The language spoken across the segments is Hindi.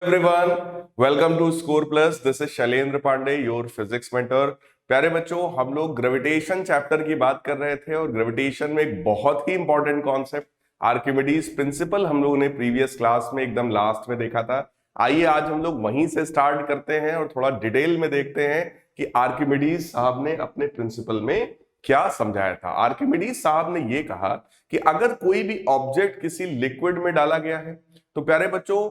Everyone, welcome to Score Plus. This is Shailendra Pandey, your physics mentor. प्यारे बच्चों, हम लोग ग्रेविटेशन चैप्टर की बात कर रहे थे और ग्रेविटेशन में एक बहुत ही इंपॉर्टेंट कॉन्सेप्ट आर्किमिडीज प्रिंसिपल हम लोगों ने प्रीवियस क्लास में एकदम लास्ट में देखा था। आइए आज हम लोग वहीं से स्टार्ट करते हैं और थोड़ा डिटेल में देखते हैं कि आर्किमिडीज साहब ने अपने प्रिंसिपल में क्या समझाया था। आर्किमिडीज साहब ने यह कहा कि अगर कोई भी ऑब्जेक्ट किसी लिक्विड में डाला गया है तो प्यारे बच्चों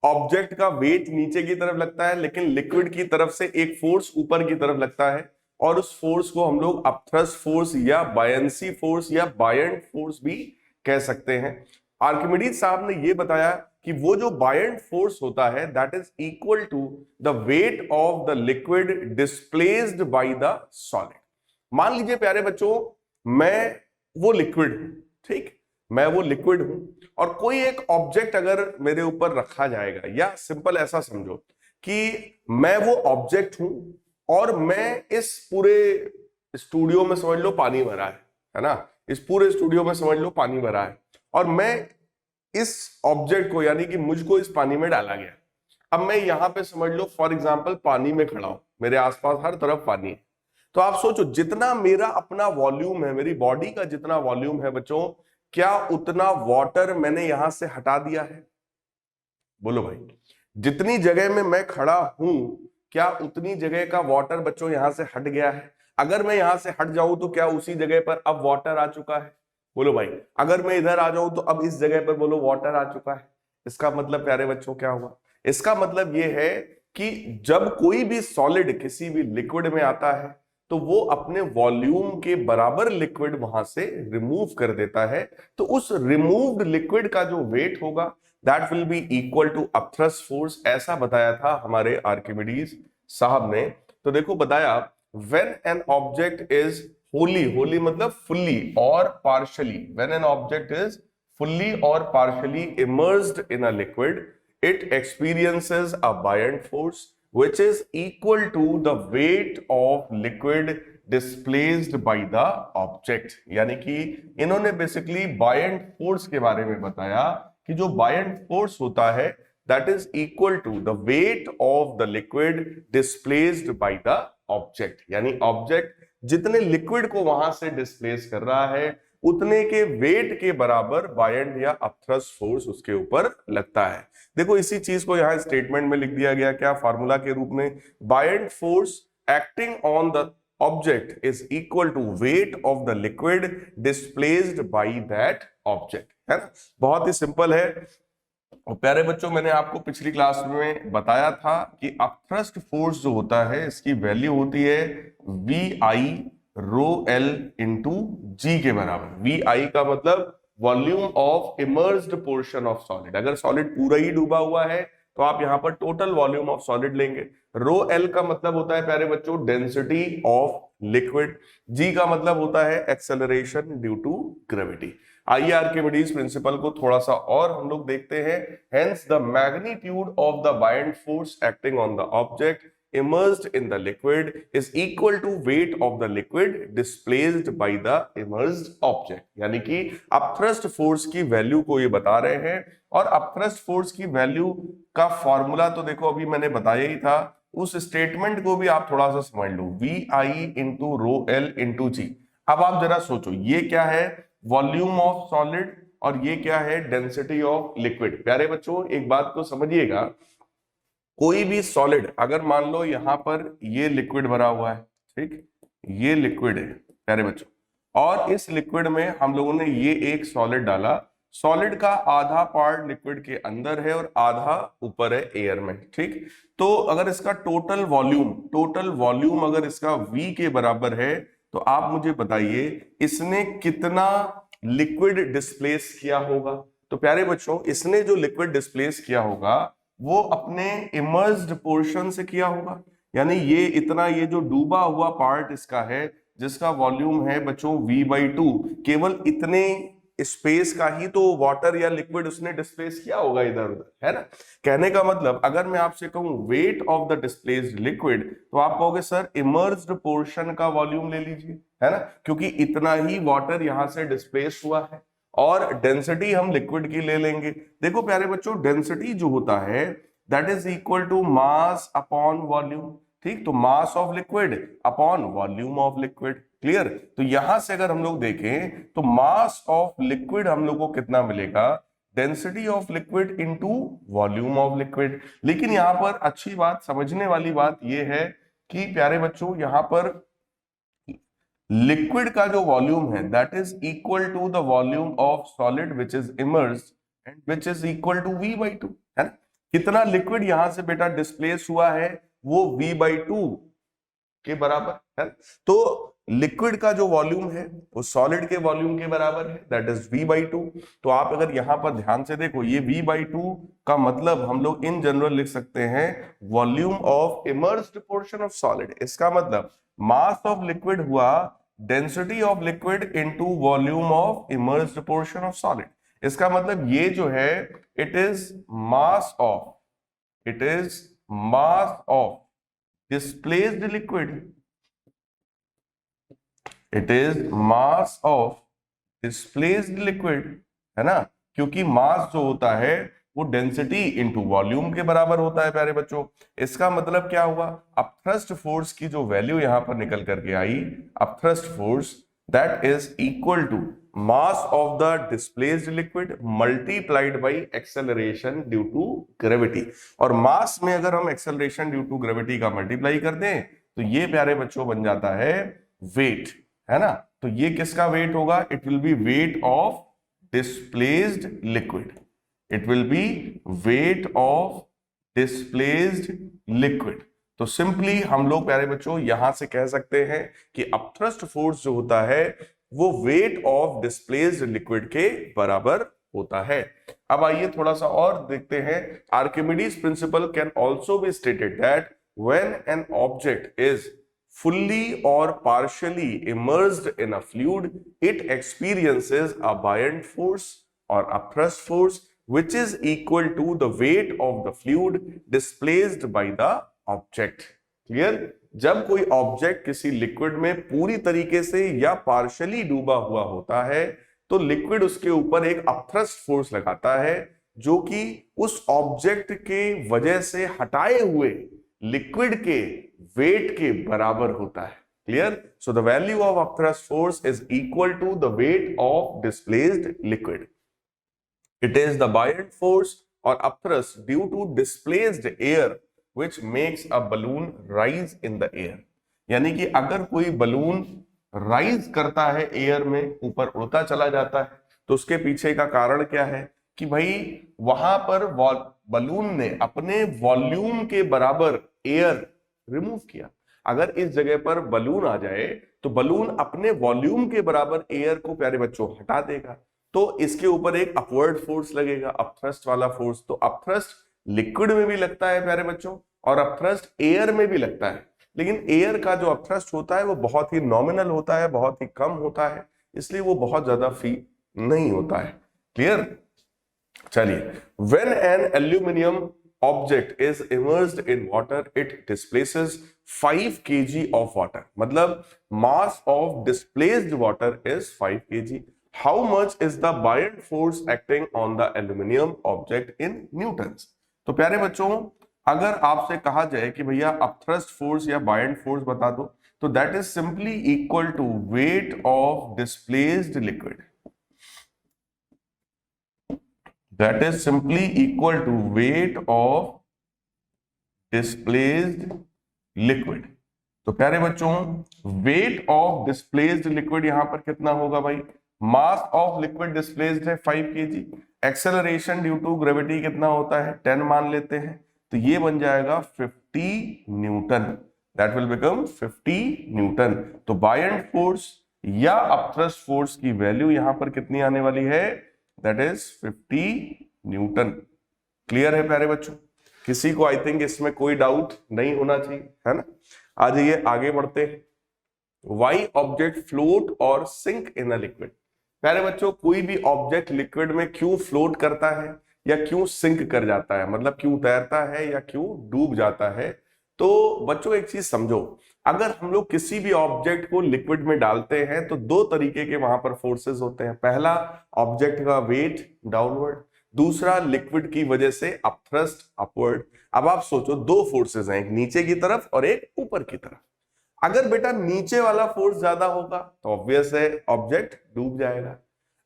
ऑब्जेक्ट का वेट नीचे की तरफ लगता है, लेकिन लिक्विड की तरफ से एक फोर्स ऊपर की तरफ लगता है और उस फोर्स को हम लोग अपथ्रस्ट फोर्स या बायंसी फोर्स या बायंट फोर्स भी कह सकते हैं। आर्किमिडीज साहब ने यह बताया कि वो जो बायंट फोर्स होता है that is equal to the weight of the liquid displaced by the solid. मान लीजिए प्यारे बच्चों, मैं वो लिक्विड हूं, ठीक, मैं वो लिक्विड हूं और कोई एक ऑब्जेक्ट अगर मेरे ऊपर रखा जाएगा, या सिंपल ऐसा समझो कि मैं वो ऑब्जेक्ट हूं और मैं इस पूरे स्टूडियो में समझ लो पानी भरा है ना, इस पूरे स्टूडियो में समझ लो पानी भरा है और मैं इस ऑब्जेक्ट को यानी कि मुझको इस पानी में डाला गया। अब मैं यहां पे समझ लो फॉर एग्जांपल पानी में खड़ा हूं, मेरे आसपास हर तरफ पानी है। तो आप सोचो जितना मेरा अपना वॉल्यूम है, मेरी बॉडी का जितना वॉल्यूम है बच्चों, क्या उतना वाटर मैंने यहां से हटा दिया है? बोलो भाई, जितनी जगह में मैं खड़ा हूं क्या उतनी जगह का वाटर बच्चों यहां से हट गया है? अगर मैं यहां से हट जाऊं तो क्या उसी जगह पर अब वाटर आ चुका है? बोलो भाई, अगर मैं इधर आ जाऊं तो अब इस जगह पर बोलो वाटर आ चुका है। इसका मतलब प्यारे बच्चों क्या हुआ? इसका मतलब यह है कि जब कोई भी सॉलिड किसी भी लिक्विड में आता है तो वो अपने वॉल्यूम के बराबर लिक्विड वहां से रिमूव कर देता है। तो उस रिमूव्ड लिक्विड का जो वेट होगा that will be equal to upthrust force, ऐसा बताया था हमारे आर्किमिडीज साहब ने। तो देखो बताया, when an object is Holi, Holi मतलब फुल्ली और partially, when an object is fully or partially immersed in a liquid, it experiences a buoyant force which is equal to the weight of liquid displaced by the object। यानी कि इन्होंने बेसिकली buoyant force के बारे में बताया कि जो buoyant force होता है that is equal to the weight of the liquid displaced by the object। यानी ऑब्जेक्ट जितने लिक्विड को वहां से डिस्प्लेस कर रहा है उतने के वेट के बराबर बायंट या अपथ्रस्ट फोर्स उसके ऊपर लगता है। देखो इसी चीज को यहां स्टेटमेंट में लिख दिया गया क्या, फार्मूला के रूप में, buoyant force acting on the object is equal to weight of the liquid displaced by that object, है ना। बहुत ही सिंपल है। और प्यारे बच्चों, मैंने आपको पिछली क्लास में बताया था कि अपथ्रस्ट फोर्स जो होता है इसकी वैल्यू होती है V I rho L into G के बराबर। वी आई का मतलब volume of immersed portion of solid. अगर सॉलिड पूरा ही डूबा हुआ है तो आप यहां पर टोटल वॉल्यूम ऑफ सॉलिड लेंगे। रो एल का मतलब होता है प्यारे बच्चों डेंसिटी ऑफ लिक्विड। जी का मतलब होता है एक्सेलरेशन ड्यू टू ग्रेविटी। आइए आर्किमिडीज प्रिंसिपल को थोड़ा सा और हम लोग देखते हैं। Hence the magnitude of the buoyant force acting on the object immersed in the liquid is equal to weight of the liquid displaced by the immersed object। यानी कि अपथ्रस्ट फोर्स की वैल्यू को ये बता रहे हैं। और अपथ्रस्ट फोर्स की वैल्यू का फॉर्मूला तो देखो अभी मैंने बताया ही था, उस स्टेटमेंट को भी आप थोड़ा सा समझ लो, V I into rho L into G. अब आप जरा सोचो ये क्या है, वॉल्यूम ऑफ सॉलिड, और ये क्या है, डेंसिटी ऑफ लिक्विड। प्यारे बच्चों एक बात को समझिएगा, कोई भी सॉलिड अगर मान लो यहां पर ये लिक्विड भरा हुआ है, ठीक, ये लिक्विड है प्यारे बच्चों, और इस लिक्विड में हम लोगों ने ये एक सॉलिड डाला। सॉलिड का आधा पार्ट लिक्विड के अंदर है और आधा ऊपर है एयर में, ठीक। तो अगर इसका टोटल वॉल्यूम अगर इसका V के बराबर है तो आप मुझे बताइए इसने कितना लिक्विड डिस्प्लेस किया होगा। तो प्यारे बच्चों इसने जो लिक्विड डिस्प्लेस किया होगा वो अपने इमर्स्ड पोर्शन से किया होगा। यानी ये इतना, ये जो डूबा हुआ पार्ट इसका है जिसका वॉल्यूम है बच्चों V/2, केवल इतने स्पेस का ही तो वाटर या लिक्विड उसने डिस्प्लेस किया होगा इधर उधर, है ना। कहने का मतलब अगर मैं आपसे कहूं wait of the displaced liquid तो आप कहोगे सर इमर्स्ड पोर्शन का वॉल्यूम ले लीजिए, है ना, क्योंकि इतना ही वाटर यहां से डिस्प्लेस हुआ है। और डेंसिटी हम लिक्विड की ले लेंगे। देखो प्यारे बच्चों डेंसिटी जो होता है that is equal to mass upon volume. ठीक, तो mass of liquid upon volume of liquid. Clear? तो यहां से अगर हम लोग देखें तो मास ऑफ लिक्विड हम लोग को कितना मिलेगा, density of liquid into volume of liquid. लेकिन यहां पर अच्छी बात, समझने वाली बात यह है कि प्यारे बच्चों यहां पर लिक्विड का जो वॉल्यूम है that is equal to the volume of solid which is immersed and which is equal to v/2, है ना। कितना लिक्विड यहां से बेटा डिस्प्लेस हुआ है, वो v/2 के बराबर है। तो लिक्विड का जो वॉल्यूम है वो सॉलिड के वॉल्यूम के बराबर है, दैट इज v/2। तो आप अगर यहां पर ध्यान से देखो, ये v/2 का मतलब हम लोग इन जनरल लिख सकते हैं volume of immersed portion of solid. इसका मतलब मास ऑफ लिक्विड हुआ density of liquid into volume of immersed portion of solid. इसका मतलब ये जो है it is mass of displaced liquid, it is mass of displaced liquid, है ना। क्योंकि मास जो होता है वो डेंसिटी इंटू वॉल्यूम के बराबर होता है प्यारे बच्चों। इसका मतलब क्या हुआ, अपथ्रस्ट फोर्स की जो वैल्यू यहां पर निकल करके आई, upthrust force that is equal to mass of the displaced liquid multiplied by acceleration due to gravity. और मास में अगर हम एक्सेलरेशन ड्यू टू ग्रेविटी का मल्टीप्लाई कर दें तो ये प्यारे बच्चों बन जाता है वेट, है ना। तो ये किसका वेट होगा, it will be weight of displaced liquid, it will be weight of displaced liquid। तो सिंपली हम लोग प्यारे बच्चों यहां से कह सकते हैं कि अपथ्रस्ट फोर्स जो होता है वो वेट ऑफ डिस्प्लेस्ड लिक्विड के बराबर होता है। अब आइए थोड़ा सा और देखते हैं। Archimedes principal can also be stated that when an object is fully or partially immersed in a fluid, it experiences a buoyant force or a thrust force which is equal to the weight of the fluid displaced by the object। Clear? जब कोई ऑब्जेक्ट किसी लिक्विड में पूरी तरीके से या पार्शली डूबा हुआ होता है तो लिक्विड उसके ऊपर एक अपथ्रस्ट फोर्स लगाता है जो कि उस ऑब्जेक्ट के वजह से हटाए हुए लिक्विड के वेट के बराबर होता है। Clear? So the value of upthrust force is equal to the weight of displaced liquid. It is the buoyant force और upthrust due to displaced air which makes a balloon rise in the air. यानी कि अगर कोई बलून राइज करता है एयर में, ऊपर उड़ता चला जाता है, तो उसके पीछे का कारण क्या है कि भाई वहां पर बलून ने अपने वॉल्यूम के बराबर एयर रिमूव किया। अगर इस जगह पर बलून आ जाए तो बलून अपने वॉल्यूम के बराबर एयर को प्यारे बच्चों हटा देगा, तो इसके ऊपर एक अपवर्ड फोर्स लगेगा, अपथ्रस्ट वाला फोर्स। तो अपथ्रस्ट लिक्विड में भी लगता है प्यारे बच्चों और अपथ्रस्ट एयर में भी लगता है, लेकिन एयर का जो अपथ्रस्ट होता है वो बहुत ही नॉमिनल होता है, बहुत ही कम होता है, इसलिए वो बहुत ज्यादा फील नहीं होता है। क्लियर? चलिए, when an aluminum object is immersed in water, it displaces 5 kg of water। मतलब mass of displaced water is 5 kg। How much is the buoyant force acting on the aluminum object in newtons? तो प्यारे बच्चों अगर आपसे कहा जाए कि भैया अपथ्रस्ट फोर्स या buoyant फोर्स बता दो, तो that is simply equal to weight of displaced liquid। That is simply equal to weight of displaced liquid। तो प्यारे बच्चों weight of displaced liquid यहां पर कितना होगा भाई, mass of liquid displaced है 5 kg, acceleration due to gravity कितना होता है 10 मान लेते हैं, तो ये बन जाएगा 50 Newton. That will become 50 Newton. तो buoyant force या अपथ्रस्ट फोर्स की वैल्यू यहां पर कितनी आने वाली है, दैट इज 50 न्यूटन। क्लियर है प्यारे बच्चों? किसी को आई थिंक इसमें कोई डाउट नहीं होना चाहिए, है ना। आ जाइए आगे बढ़ते हैं। वाई ऑब्जेक्ट फ्लोट और सिंक इन अ लिक्विड। प्यारे बच्चों कोई भी ऑब्जेक्ट लिक्विड में क्यों फ्लोट करता है या क्यों सिंक कर जाता है, मतलब क्यों तैरता है या क्यों डूब जाता है। तो बच्चों एक चीज समझो, अगर हम लोग किसी भी ऑब्जेक्ट को लिक्विड में डालते हैं तो दो तरीके के वहां पर फोर्सेस होते हैं। पहला, ऑब्जेक्ट का वेट डाउनवर्ड, दूसरा लिक्विड की वजह से अपथ्रस्ट अपवर्ड। अब आप सोचो दो फोर्सेस हैं, एक नीचे की तरफ और एक ऊपर की तरफ। अगर बेटा नीचे वाला फोर्स ज्यादा होगा तो ऑब्वियस है ऑब्जेक्ट डूब जाएगा।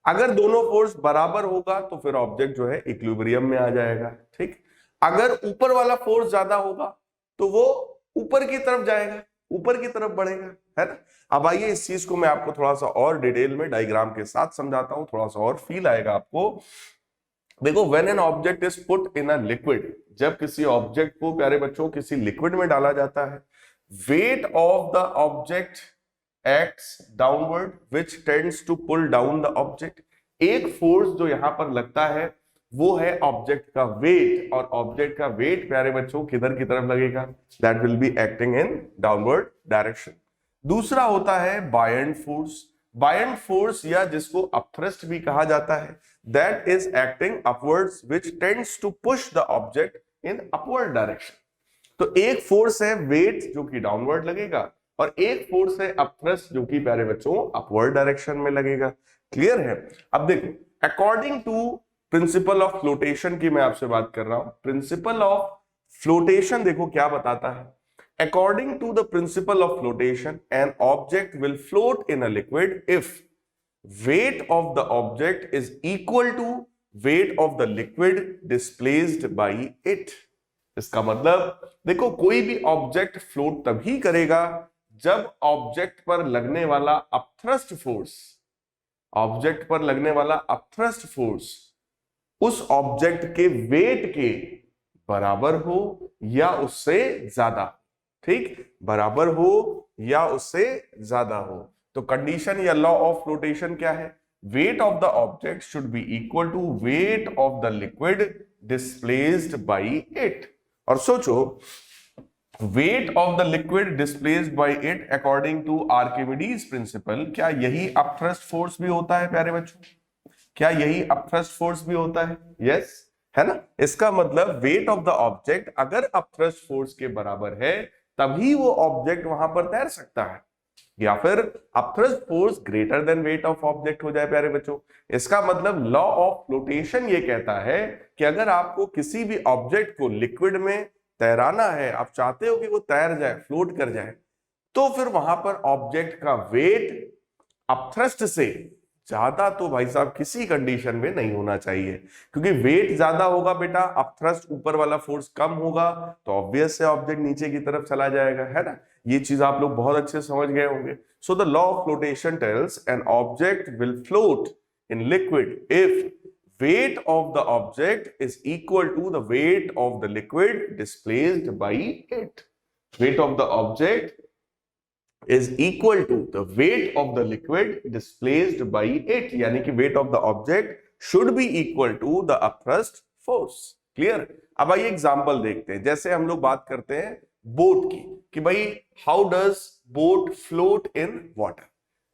अगर दोनों फोर्स बराबर होगा तो फिर ऑब्जेक्ट जो है इक्विलिब्रियम में आ जाएगा। ठीक, अगर ऊपर वाला फोर्स ज्यादा होगा तो वो ऊपर की तरफ जाएगा, ऊपर की तरफ बढ़ेगा, है ना। अब आइए इस चीज को मैं आपको थोड़ा सा और डिटेल में डायग्राम के साथ समझाता हूं, थोड़ा सा और फील आएगा आपको। देखो, when an object is put in a liquid, जब किसी ऑब्जेक्ट को प्यारे बच्चों किसी लिक्विड में डाला जाता है, weight of the object acts downward which tends to pull down the object. एक फोर्स जो यहां पर लगता है वो है ऑब्जेक्ट का वेट, और ऑब्जेक्ट का वेट प्यारे बच्चों किधर की तरफ लगेगा, that will be acting in downward direction. दूसरा होता है बायंड फोर्स। बायंड फोर्स या जिसको अपथ्रस्ट भी कहा जाता है, that is acting upwards which tends to push the object in upward direction. तो एक फोर्स है वेट जो कि डाउनवर्ड लगेगा, और एक फोर्स है अपथ्रस्ट जो कि प्यारे बच्चों अपवर्ड डायरेक्शन में लगेगा। क्लियर है। अब देखो, according to principle of flotation की मैं आपसे बात कर रहा हूं। प्रिंसिपल ऑफ फ्लोटेशन देखो क्या बताता है। According to the principle of flotation, an object will float in a liquid if weight of the object is equal to weight of the liquid displaced by it। इसका मतलब देखो, कोई भी ऑब्जेक्ट फ्लोट तभी करेगा जब ऑब्जेक्ट पर लगने वाला अपथ्रस्ट फोर्स, ऑब्जेक्ट पर लगने वाला अपथ्रस्ट फोर्स उस ऑब्जेक्ट के वेट के बराबर हो या उससे ज्यादा। ठीक, बराबर हो या उससे ज्यादा हो। तो कंडीशन या लॉ ऑफ फ्लोटेशन क्या है, weight of the object should be equal to weight of the liquid displaced by it. और सोचो, weight of the liquid displaced by it according to Archimedes principle, क्या यही अपथ्रस्ट फोर्स भी होता है प्यारे बच्चों? क्या यही अपथ्रस्ट फोर्स भी होता है? यस, है ना। इसका मतलब वेट ऑफ द ऑब्जेक्ट अगर अपथ्रस्ट फोर्स के बराबर है तभी वो ऑब्जेक्ट वहां पर तैर सकता है, या फिर upthrust force greater than wait of object हो जाए प्यारे बच्चों। इसका मतलब लॉ ऑफ फ्लोटेशन ये कहता है कि अगर आपको किसी भी ऑब्जेक्ट को लिक्विड में तैराना है, आप चाहते हो कि वो तैर जाए, फ्लोट कर जाए, तो फिर वहां पर ऑब्जेक्ट का वेट अपथ्रस्ट से ज्यादा तो भाई साहब किसी कंडीशन में नहीं होना चाहिए, क्योंकि वेट ज्यादा होगा बेटा, अपथ्रस्ट ऊपर वाला फोर्स कम होगा, तो ऑब्वियस है ऑब्जेक्ट नीचे की तरफ चला जाएगा, है ना। ये चीज आप लोग बहुत अच्छे समझ गए होंगे। So the law of flotation tells an object will float in liquid if weight of the object is equal to the weight of the liquid displaced by it। weight of the object is equal to the weight of the liquid displaced by it, यानी कि weight of the object should be equal to the upthrust force। Clear. अब आइए एग्जांपल देखते हैं। जैसे हम लोग बात करते हैं बोट की, कि भाई how does boat float in water.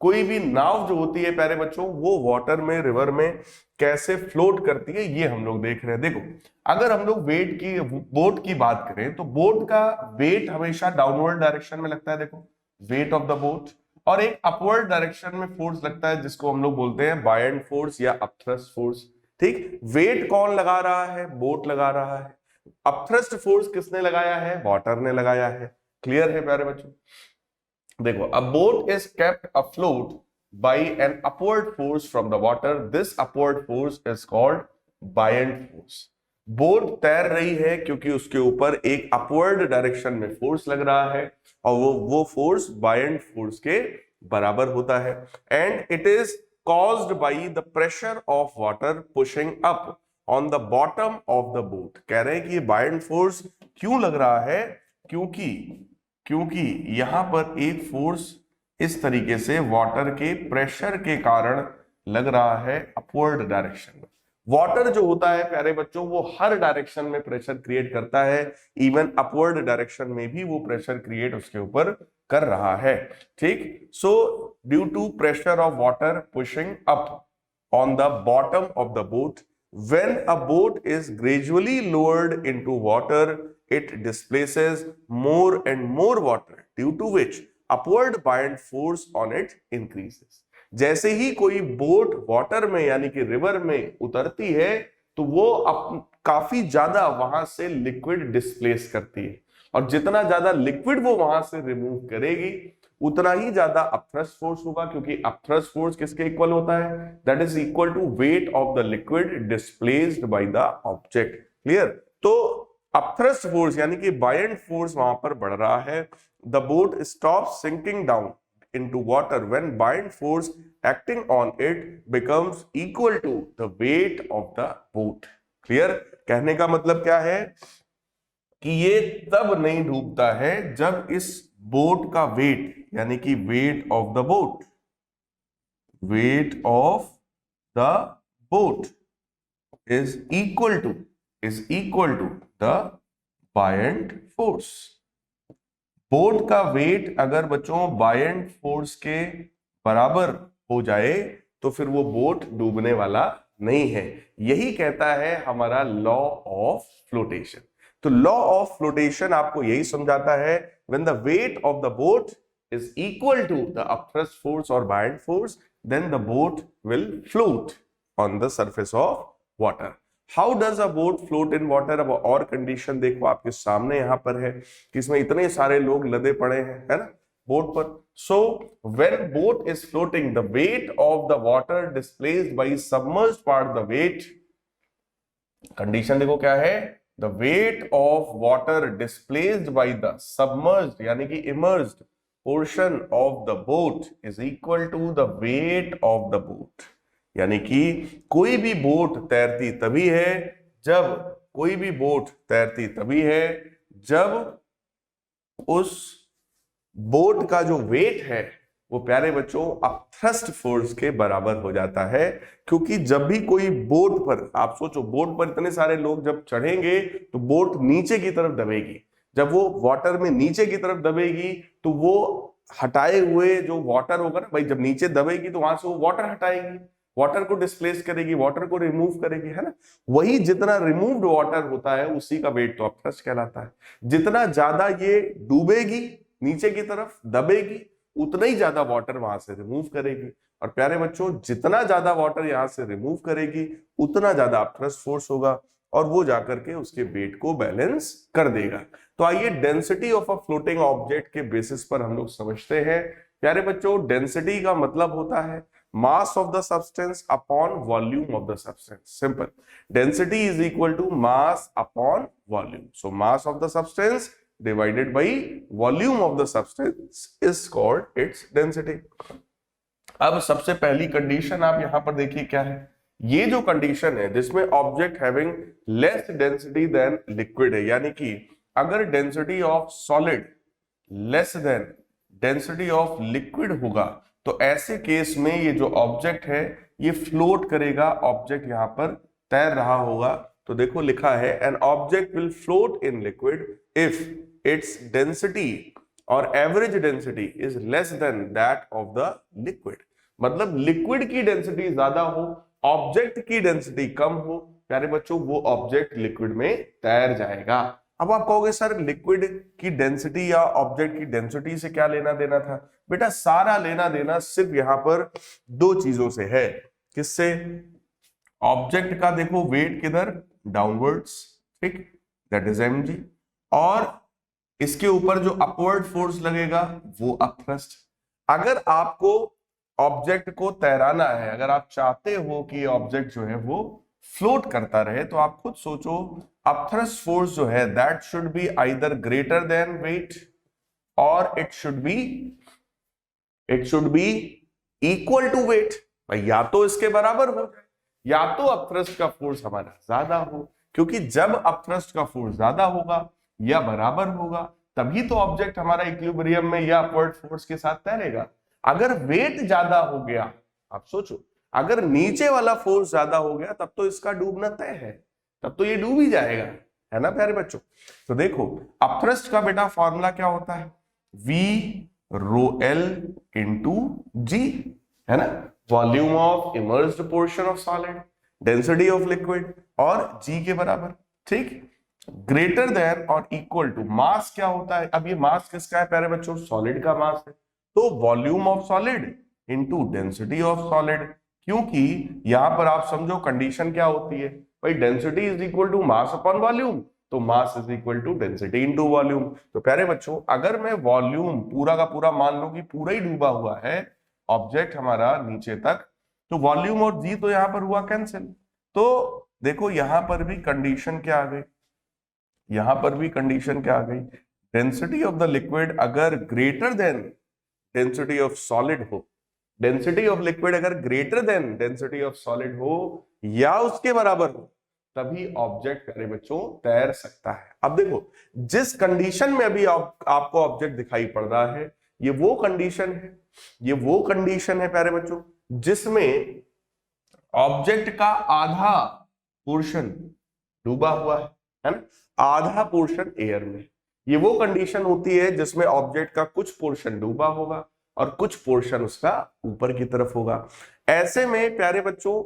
कोई भी नाव जो होती है प्यारे बच्चों वो वाटर में, रिवर में कैसे फ्लोट करती है, ये हम लोग देख रहे हैं। देखो, अगर हम लोग वेट की, बोट की बात करें तो बोट का वेट हमेशा डाउनवर्ड डायरेक्शन में लगता है। देखो, वेट ऑफ द बोट, और एक अपवर्ड डायरेक्शन में फोर्स लगता है जिसको हम लोग बोलते हैं बायंड फोर्स या अपथ्रस्ट फोर्स। ठीक, वेट कौन लगा रहा है? बोट लगा रहा है। अपथ्रस्ट फोर्स किसने लगाया है? वाटर ने लगाया है। क्लियर है प्यारे बच्चों। देखो, a boat is kept afloat by an upward force from the water. This upward force is called buoyant force. Boat तैर रही है क्योंकि उसके ऊपर एक अपवर्ड डायरेक्शन में फोर्स लग रहा है, और वो फोर्स बायंड फोर्स के बराबर होता है। And it is caused by the pressure of water pushing up on the bottom of the boat. कह रहे हैं कि ये बायंड फोर्स क्यों लग रहा है? क्योंकि यहां पर एक फोर्स इस तरीके से वाटर के प्रेशर के कारण लग रहा है अपवर्ड डायरेक्शन में। वाटर जो होता है प्यारे बच्चों वो हर डायरेक्शन में प्रेशर क्रिएट करता है, इवन अपवर्ड डायरेक्शन में भी वो प्रेशर क्रिएट उसके ऊपर कर रहा है। ठीक, so due to pressure of water pushing up on the bottom of the boat, when a boat is gradually lowered into water, it displaces more and more water, due to which upward buoyant force on it increases। जैसे ही कोई बोट वाटर में यानी कि रिवर में उतरती है तो वो काफी ज्यादा वहां से लिक्विड डिस्प्लेस करती है, और जितना ज्यादा लिक्विड वो वहां से रिमूव करेगी उतना ही ज्यादा अपथ्रस्ट फोर्स होगा, क्योंकि अपथ्रस्ट फोर्स किसके इक्वल होता है, that is equal to weight of the liquid displaced by the object. Clear? तो अपथ्रस्ट फोर्स यानी कि बायंट फोर्स वहां पर बढ़ रहा है। The boat stop sinking down into water when buoyant force acting on it becomes equal to the weight of the boat। Clear? कहने का मतलब क्या है कि ये तब नहीं डूबता है जब इस बोट का वेट यानी कि weight of the boat, weight of the boat is equal to the buoyant force. Boat का वेट अगर बच्चों बायंट फोर्स के बराबर हो जाए तो फिर वो बोट डूबने वाला नहीं है। यही कहता है हमारा लॉ ऑफ फ्लोटेशन। तो लॉ ऑफ फ्लोटेशन आपको यही समझाता है, when the weight of the boat is equal to the upthrust force और buoyant force, then the boat will float on the surface of water. How does a boat float in water? अब और कंडीशन देखो आपके सामने यहां पर है कि इसमें इतने सारे लोग लदे पड़े हैं, है ना, बोट पर। So when boat is floating, the weight of the water displaced by submerged part, the weight, condition देखो क्या है, the weight of water displaced by the submerged यानी कि immersed portion of the boat is equal to the weight of the boat. यानी कि कोई भी बोट तैरती तभी है जब उस बोट का जो वेट है वो प्यारे बच्चों अपथ्रस्ट फोर्स के बराबर हो जाता है। क्योंकि जब भी कोई बोट पर, आप सोचो बोट पर इतने सारे लोग जब चढ़ेंगे तो बोट नीचे की तरफ दबेगी। जब वो वाटर में नीचे की तरफ दबेगी तो वो हटाए हुए जो वाटर होगा ना भाई, जब नीचे दबेगी तो वहां से वो वाटर हटाएगी, वाटर को डिस्प्लेस करेगी, वाटर को रिमूव करेगी, है ना। वही जितना रिमूव्ड वाटर होता है उसी का वेट तो अपथ्रस्ट कहलाता है। जितना ज्यादा ये डूबेगी, नीचे की तरफ दबेगी, उतना ही ज्यादा वाटर वहां से रिमूव करेगी। और प्यारे बच्चों जितना ज्यादा वाटर यहां से रिमूव करेगी उतना ज्यादा अपथ्रस्ट फोर्स होगा, और वो जाकर के उसके वेट को बैलेंस कर देगा। तो आइए density of a floating object के बेसिस पर हम लोग समझते हैं। प्यारे बच्चों डेंसिटी का मतलब होता है mass of the substance upon volume of the substance। Simple. Density is equal to mass upon volume. So mass of the substance divided by volume of the substance is called its density। अब सबसे पहली कंडीशन आप यहां पर देखिए क्या है। ये जो कंडीशन है जिसमें object having less density than liquid है, यानी कि अगर density of solid less than density of liquid होगा तो ऐसे केस में ये जो ऑब्जेक्ट है ये फ्लोट करेगा। ऑब्जेक्ट यहां पर तैर रहा होगा, तो देखो लिखा है an object will float in liquid if its density और average density is less than that of the liquid. मतलब लिक्विड की डेंसिटी ज्यादा हो, ऑब्जेक्ट की डेंसिटी कम हो, प्यारे बच्चों वो ऑब्जेक्ट लिक्विड में तैर जाएगा। अब आप कहोगे सर लिक्विड की डेंसिटी या ऑब्जेक्ट की डेंसिटी से क्या लेना देना था? बेटा सारा लेना देना सिर्फ यहां पर दो चीजों से है। किससे? ऑब्जेक्ट का देखो वेट किधर, डाउनवर्ड्स, ठीक, दैट इज mg, और इसके ऊपर जो अपवर्ड फोर्स लगेगा वो अपथ्रस्ट। अगर आपको ऑब्जेक्ट को तैराना है, अगर आप चाहते हो कि ऑब्जेक्ट जो है वो फ्लोट करता रहे, तो आप खुद सोचो अपथ्रस्ट फोर्स जो है that should be either greater than weight और it should be equal to weight. भाई या तो इसके बराबर हो या तो अपथ्रस्ट का फोर्स हमारा ज्यादा हो, क्योंकि जब अपथ्रस्ट का फोर्स ज्यादा होगा या बराबर होगा तभी तो ऑब्जेक्ट हमारा इक्विलिब्रियम में या अपवर्ड फोर्स के साथ तैरेगा। अगर वेट ज्यादा हो गया, आप सोचो अगर नीचे वाला फोर्स ज्यादा हो गया तब तो इसका डूबना तय है, तब तो ये डूब ही जाएगा, है ना प्यारे बच्चों। तो देखो अपथ्रस्ट का बेटा फॉर्मूला क्या होता है, V रो L इंटू G, है ना, volume of emerged portion of solid, density of liquid और G के बराबर, ठीक, ग्रेटर देन और इक्वल टू मास क्या होता है। अब ये मास किसका है प्यारे बच्चों, सॉलिड का मास है, तो volume of solid into density of solid. क्योंकि यहां पर आप समझो कंडीशन क्या होती है, भाई density is equal to mass upon volume, तो mass is equal to density into volume. तो प्यारे बच्चों अगर मैं वॉल्यूम पूरा का पूरा मान लो कि पूरा ही डूबा हुआ है ऑब्जेक्ट हमारा नीचे तक, तो वॉल्यूम और जी तो यहां पर हुआ कैंसिल। तो देखो यहां पर भी कंडीशन क्या आ गई, यहां पर भी कंडीशन क्या आ गई, डेंसिटी ऑफ द लिक्विड अगर greater than density of solid हो, डेंसिटी ऑफ लिक्विड अगर greater than density of solid हो या उसके बराबर हो, तभी ऑब्जेक्ट प्यारे बच्चों तैर सकता है। अब देखो जिस कंडीशन में अभी आपको ऑब्जेक्ट दिखाई पड़ रहा है, ये वो कंडीशन है, ये वो कंडीशन है प्यारे बच्चों जिसमें ऑब्जेक्ट का आधा पोर्शन डूबा हुआ है ना, आधा पोर्शन एयर में। ये वो कंडीशन होती है जिसमें ऑब्जेक्ट का कुछ पोर्शन डूबा होगा और कुछ पोर्शन उसका ऊपर की तरफ होगा। ऐसे में प्यारे बच्चों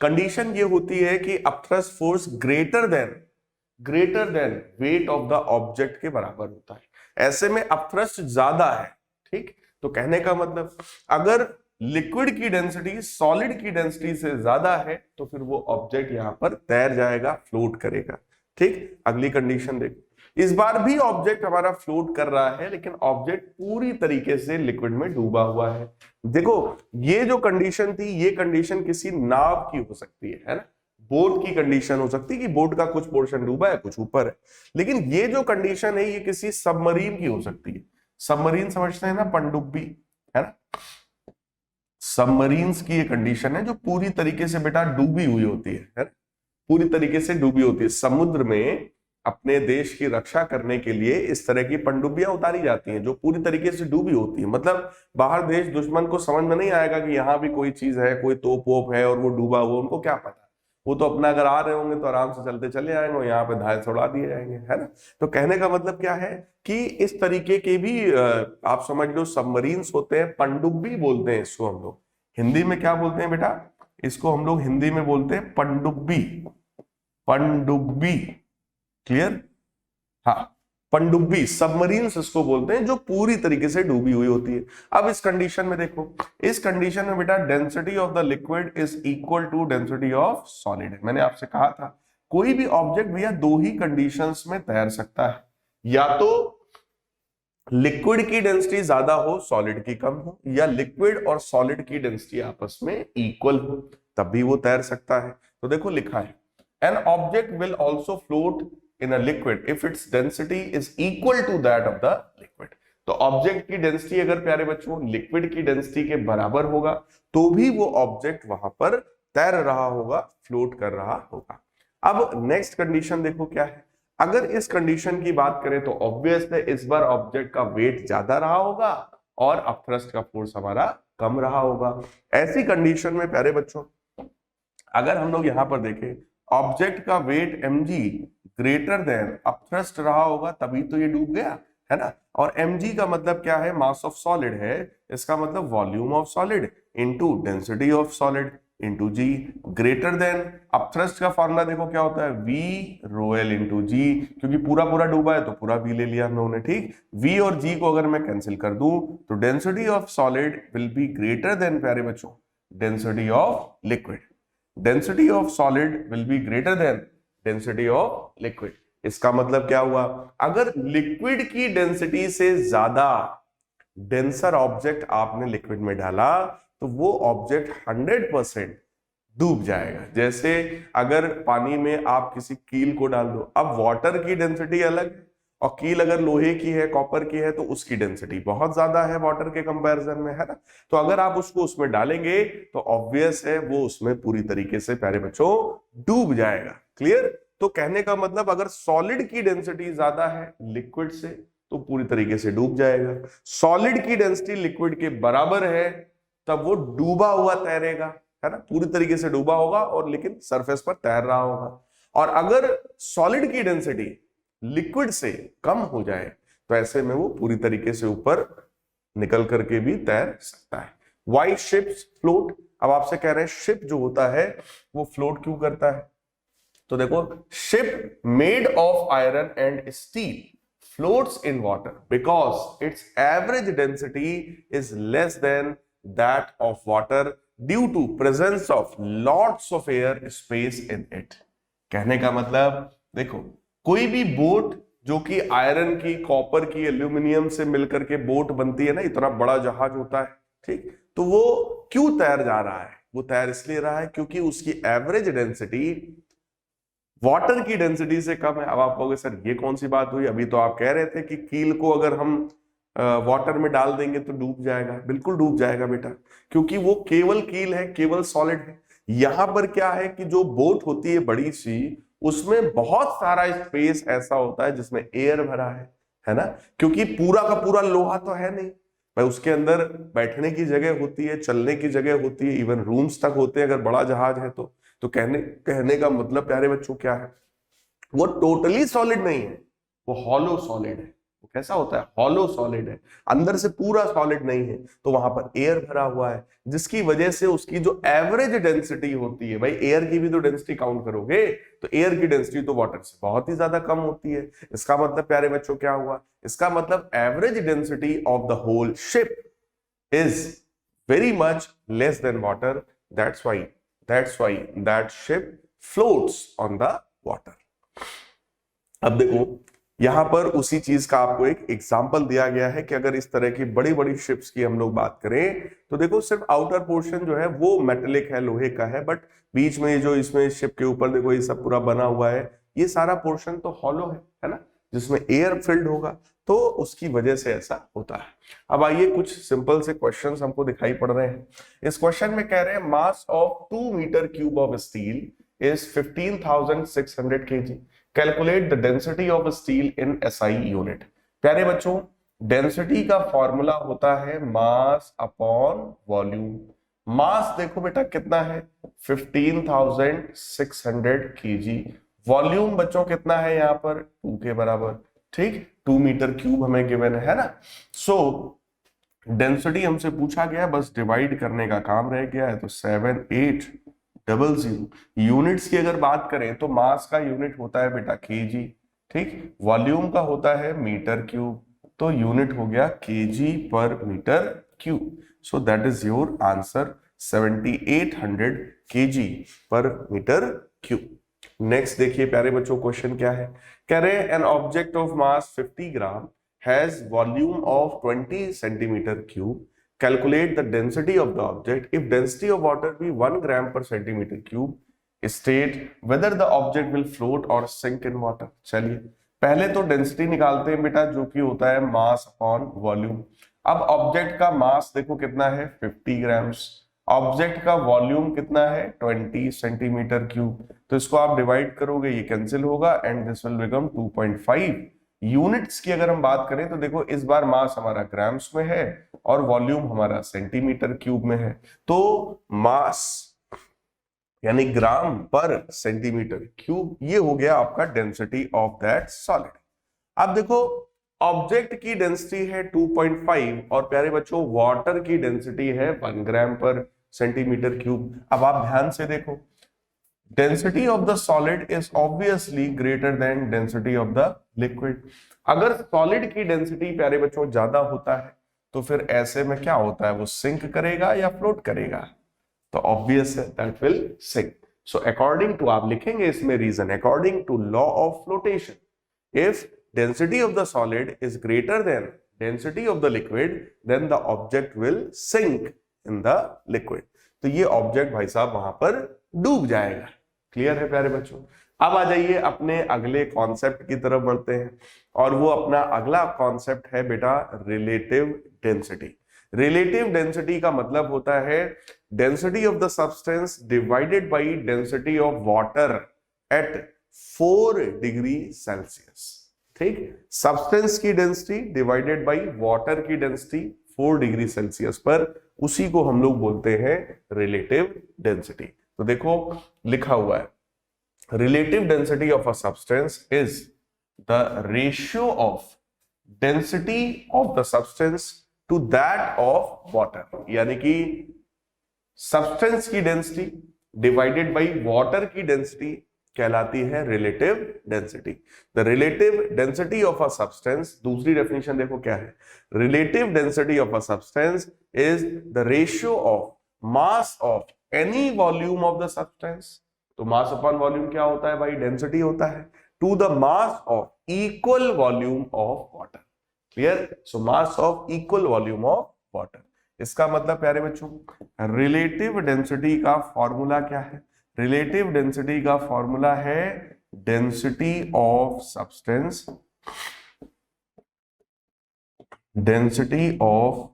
कंडीशन ये होती है कि upthrust force greater than wait of the object के बराबर होता है। ऐसे में अपथ्रस्ट ज्यादा है, ठीक। तो कहने का मतलब अगर लिक्विड की डेंसिटी सॉलिड की डेंसिटी से ज्यादा है तो फिर वो ऑब्जेक्ट यहां पर तैर जाएगा, फ्लोट करेगा, ठीक। अगली कंडीशन देखो, इस बार भी ऑब्जेक्ट हमारा फ्लोट कर रहा है लेकिन ऑब्जेक्ट पूरी तरीके से लिक्विड में डूबा हुआ है। देखो ये जो कंडीशन थी, ये कंडीशन किसी नाव की हो सकती है ना, बोट की कंडीशन हो सकती है कि बोट का कुछ पोर्शन डूबा है कुछ ऊपर है। लेकिन ये जो कंडीशन है ये किसी सबमरीन की हो सकती है। सबमरीन समझते हैं ना, पनडुब्बी, है ना, सबमरीन्स की ये कंडीशन है जो पूरी तरीके से बेटा डूबी हुई होती है, पूरी तरीके से डूबी होती है। समुद्र में अपने देश की रक्षा करने के लिए इस तरह की पनडुब्बियां उतारी जाती हैं जो पूरी तरीके से डूबी होती है। मतलब बाहर देश दुश्मन को समझ में नहीं आएगा कि यहाँ भी कोई चीज है, कोई तोप वोप है और वो डूबा हुआ, उनको क्या पता। वो तो अपना अगर आ रहे होंगे तो आराम से चलते चले आएंगे और यहाँ पे धाए छोड़ा दिए जाएंगे, है ना। तो कहने का मतलब क्या है कि इस तरीके के भी आप समझ लो सबमरीन्स होते हैं, पनडुब्बी बोलते हैं इसको हम लोग। हिंदी में क्या बोलते हैं बेटा, इसको हम लोग हिंदी में बोलते हैं पनडुब्बी, पनडुब्बी, क्लियर। हाँ, पनडुब्बी सबमरीन्स इसको बोलते हैं जो पूरी तरीके से डूबी हुई होती है। अब इस कंडीशन में देखो, इस कंडीशन में बेटा density of the liquid is equal to density of solid. मैंने आपसे कहा था कोई भी ऑब्जेक्ट भैया दो ही कंडीशंस में तैर सकता है, या तो लिक्विड की डेंसिटी ज्यादा हो सॉलिड की कम हो, या लिक्विड और सॉलिड की डेंसिटी आपस में इक्वल हो, तब भी वो तैर सकता है। तो देखो लिखा है an object will also float in a liquid if its density is equal to that of the liquid। तो ऑब्जेक्ट की डेंसिटी अगर प्यारे बच्चों लिक्विड की डेंसिटी के बराबर होगा तो भी वो ऑब्जेक्ट वहां पर तैर रहा होगा, फ्लोट कर रहा होगा। अब नेक्स्ट कंडीशन देखो क्या है। अगर इस कंडीशन की बात करें तो ऑब्वियस है इस बार ऑब्जेक्ट का वेट ज्यादा रहा होगा और अपथ्रस्ट का फोर्स हमारा कम रहा होगा। ऐसी कंडीशन में प्यारे बच्चों अगर हम लोग यहां पर देखें ऑब्जेक्ट का weight mg greater than upthrust रहा होगा तभी तो ये डूब गया, है ना। और mg का मतलब क्या है, मास ऑफ सॉलिड है, इसका मतलब volume of solid into density of solid into g। Greater than upthrust का फॉर्मूला देखो क्या होता है, v रो l इनटू g, क्योंकि पूरा पूरा डूबा है तो पूरा v ले लिया हम लोगों ने, ठीक। v और g को अगर मैं कैंसिल कर दूं तो density of solid will be greater than प्यारे बच्चों density of liquid. Density of solid will be greater than density of liquid. इसका मतलब क्या हुआ, अगर लिक्विड की डेंसिटी से ज्यादा डेंसर ऑब्जेक्ट आपने लिक्विड में डाला तो वो ऑब्जेक्ट 100% डूब जाएगा। जैसे अगर पानी में आप किसी कील को डाल दो, अब वाटर की डेंसिटी अलग है और कील अगर लोहे की है, कॉपर की है, तो उसकी डेंसिटी बहुत ज्यादा है वाटर के कंपैरिजन में, है ना। तो अगर आप उसको उसमें डालेंगे तो ऑब्वियस है वो उसमें पूरी तरीके से प्यारे बच्चों डूब जाएगा, क्लियर। तो कहने का मतलब अगर सॉलिड की डेंसिटी ज्यादा है लिक्विड से तो पूरी तरीके से डूब जाएगा, सॉलिड की डेंसिटी लिक्विड के बराबर है तब वो डूबा हुआ तैरेगा, है ना, पूरी तरीके से डूबा होगा और लेकिन सरफेस पर तैर रहा होगा। और अगर सॉलिड की डेंसिटी लिक्विड से कम हो जाए तो ऐसे में वो पूरी तरीके से ऊपर निकल करके भी तैर सकता है। Why ships float. अब आपसे कह रहे हैं शिप जो होता है वो फ्लोट क्यों करता है, तो देखो ship made of iron and steel floats in water because its average density is less than that of water due to presence of lots of air space in it. कहने का मतलब देखो, कोई भी बोट जो कि आयरन की, कॉपर की, एल्यूमिनियम से मिलकर के बोट बनती है ना, इतना बड़ा जहाज होता है, ठीक, तो वो क्यों तैर जा रहा है? वो तैर इसलिए रहा है क्योंकि उसकी एवरेज डेंसिटी वाटर की डेंसिटी से कम है। अब आप कहोगे सर ये कौन सी बात हुई, अभी तो आप कह रहे थे कि कील को अगर हम वाटर में डाल देंगे तो डूब जाएगा। बिल्कुल डूब जाएगा बेटा, क्योंकि वो केवल कील है, केवल सॉलिड है। यहां पर क्या है कि जो बोट होती है बड़ी सी, उसमें बहुत सारा स्पेस ऐसा होता है जिसमें एयर भरा है ना, क्योंकि पूरा का पूरा लोहा तो है नहीं भाई, उसके अंदर बैठने की जगह होती है, चलने की जगह होती है, इवन रूम्स तक होते हैं अगर बड़ा जहाज है तो कहने का मतलब प्यारे बच्चों क्या है, वो टोटली सॉलिड नहीं है, वो हॉलो सॉलिड है। वो कैसा होता है? हॉलो सॉलिड है, अंदर से पूरा सॉलिड नहीं है। तो वहां पर एयर भरा हुआ है, जिसकी वजह से उसकी जो एवरेज डेंसिटी होती है, भाई एयर की भी तो डेंसिटी काउंट करोगे, तो एयर की डेंसिटी तो वाटर से बहुत ही ज्यादा कम होती है। इसका मतलब प्यारे बच्चों क्या हुआ? इसका मतलब average density of the whole ship is very much less than water. That's why that ship floats on the water. अब देखो, यहां पर उसी चीज का आपको एक एग्जांपल दिया गया है कि अगर इस तरह की बड़ी बड़ी शिप्स की हम लोग बात करें तो देखो, सिर्फ आउटर पोर्शन जो है वो मेटेलिक है, लोहे का है, बट बीच में जो इसमें शिप के ऊपर देखो ये सब पूरा बना हुआ है, ये सारा पोर्शन तो हॉलो है ना, जिसमें एयर फिल्ड होगा, तो उसकी वजह से ऐसा होता है। अब आइए कुछ सिंपल से क्वेश्चंस हमको दिखाई पड़ रहे हैं। इस क्वेश्चन में कह रहे हैं mass of 2 metre cube of steel is 15,600 kg, calculate the density of steel in SI unit. प्यारे बच्चों, डेंसिटी का फॉर्मूला होता है मास अपॉन वॉल्यूम। मास देखो बेटा कितना है, 15,600 kg। वॉल्यूम बच्चों कितना है यहाँ पर, 2 के बराबर, ठीक, 2 मीटर क्यूब हमें गिवन है ना। सो डेंसिटी हमसे पूछा गया, बस डिवाइड करने का काम रह गया है, तो 7800। यूनिट्स की अगर बात करें तो मास का यूनिट होता है बेटा केजी, ठीक, वॉल्यूम का होता है मीटर क्यूब, तो यूनिट हो गया kg per metre cube. So that is your answer, 7800 kg per metre cube. Next देखिए प्यारे बच्चों, क्वेश्चन क्या है, कह रहे हैं an object of mass 50 gram has volume of 20 centimetre cube, calculate the density of the object if density of water be 1 gram per centimeter cube, state whether the object will float or sink in water। चलिए पहले तो डेंसिटी निकालते हैं बेटा, जो कि होता है मास अपॉन वॉल्यूम। अब ऑब्जेक्ट का मास देखो कितना है, 50 ग्राम्स, ऑब्जेक्ट का वॉल्यूम कितना है, 20 सेंटीमीटर क्यूब, तो इसको आप डिवाइड करोगे, ये कैंसिल होगा and this will become 2.5। Units की अगर हम बात करें तो देखो इस बार मास हमारा ग्राम्स में है और वॉल्यूम हमारा सेंटीमीटर क्यूब में है, तो मास यानी ग्राम पर सेंटीमीटर क्यूब, ये हो गया आपका डेंसिटी ऑफ दैट सॉलिड। अब देखो ऑब्जेक्ट की डेंसिटी है 2.5 और प्यारे बच्चों वाटर की डेंसिटी है 1 ग्राम पर सेंटीमीटर क्यूब। अब आप ध्यान से देखो, density of the solid is obviously greater than density of the liquid. अगर सॉलिड की डेंसिटी प्यारे बच्चों ज्यादा होता है तो फिर ऐसे में क्या होता है, वो सिंक करेगा या फ्लोट करेगा, तो ऑब्वियस है that will sink. So according to, आप लिखेंगे इसमें reason, according to law of flotation, if density of the solid is greater than density of the liquid then the object will sink in the liquid। तो ये ऑब्जेक्ट भाई साहब वहां पर डूब जाएगा। क्लियर है प्यारे बच्चों? अब आ जाइए अपने अगले कॉन्सेप्ट की तरफ बढ़ते हैं, और वो अपना अगला कॉन्सेप्ट है बेटा रिलेटिव डेंसिटी। रिलेटिव डेंसिटी का मतलब होता है density of the substance divided by density of water at 4 degree Celsius. ठीक, सब्सटेंस की डेंसिटी डिवाइडेड बाई वाटर की डेंसिटी 4 डिग्री सेल्सियस पर, उसी को हम लोग बोलते हैं रिलेटिव डेंसिटी। तो देखो लिखा हुआ है, relative density of a substance is the ratio of density of the substance to that of water, यानी कि सब्सटेंस की डेंसिटी डिवाइडेड बाई वाटर की डेंसिटी कहलाती है relative density. The relative density of a substance, दूसरी डेफिनेशन देखो क्या है, relative density of a substance is the ratio of mass of any volume of the substance to mass upon volume क्या होता है भाई? डेंसिटी होता है, to the mass of equal volume of water. Clear? So mass of equal volume of water. इसका मतलब प्यारे बच्चों, रिलेटिव डेंसिटी का फॉर्मूला क्या है? रिलेटिव डेंसिटी का फॉर्मूला है density of substance, density of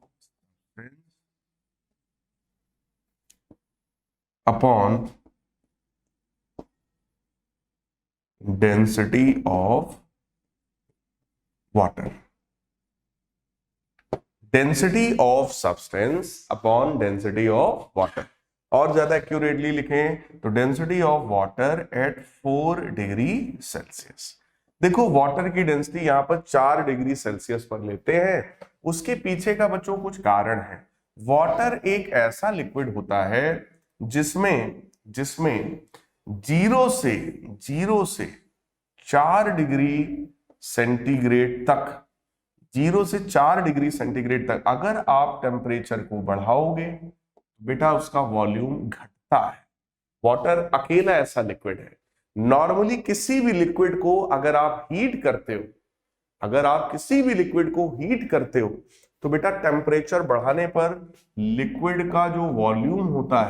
upon density of water. Density of substance upon density of water. और ज्यादा एक्यूरेटली लिखें तो density of water at 4 degree Celsius. देखो वाटर की डेंसिटी यहां पर 4 डिग्री सेल्सियस पर लेते हैं, उसके पीछे का बच्चों कुछ कारण है। वाटर एक ऐसा लिक्विड होता है जिसमें जीरो से 4 डिग्री सेंटीग्रेड तक, 0 से 4 डिग्री सेंटीग्रेड तक अगर आप टेम्परेचर को बढ़ाओगे बेटा उसका वॉल्यूम घटता है। वाटर अकेला ऐसा लिक्विड है। नॉर्मली किसी भी लिक्विड को अगर आप हीट करते हो, अगर आप किसी भी लिक्विड को हीट करते हो तो बेटा टेम्परेचर बढ़ाने पर लिक्विड का जो वॉल्यूम होता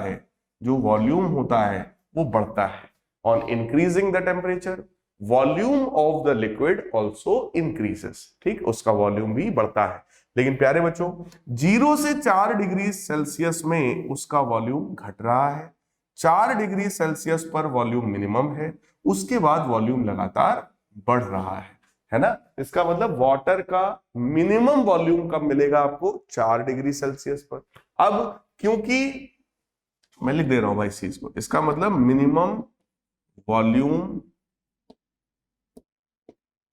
है वो बढ़ता है। On increasing the temperature volume of the liquid also increases. ठीक, उसका वॉल्यूम भी बढ़ता है। लेकिन प्यारे बच्चों 0 से 4 डिग्री सेल्सियस में उसका वॉल्यूम घट रहा है। 4 डिग्री सेल्सियस पर वॉल्यूम मिनिमम है, उसके बाद वॉल्यूम लगातार बढ़ रहा है ना? इसका मतलब वाटर का मिनिमम वॉल्यूम कब मिलेगा आपको? 4 डिग्री सेल्सियस पर। अब क्योंकि मैं लिख दे रहा हूं भाई इस चीज को, इसका मतलब minimum volume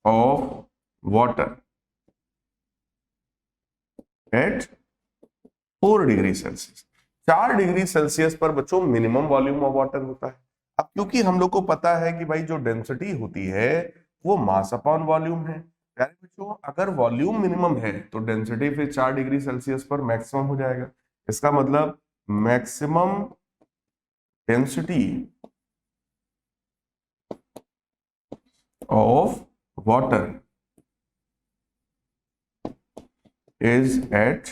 of water at 4 degree Celsius. 4 degree Celsius पर बच्चों मिनिमम वॉल्यूम ऑफ वाटर होता है। अब क्योंकि हम लोग को पता है कि भाई जो डेंसिटी होती है वो मास अपॉन वॉल्यूम है। यानी बच्चों अगर वॉल्यूम मिनिमम है तो डेंसिटी फिर 4 डिग्री सेल्सियस पर मैक्सिमम हो जाएगा। इसका मतलब maximum density of water is at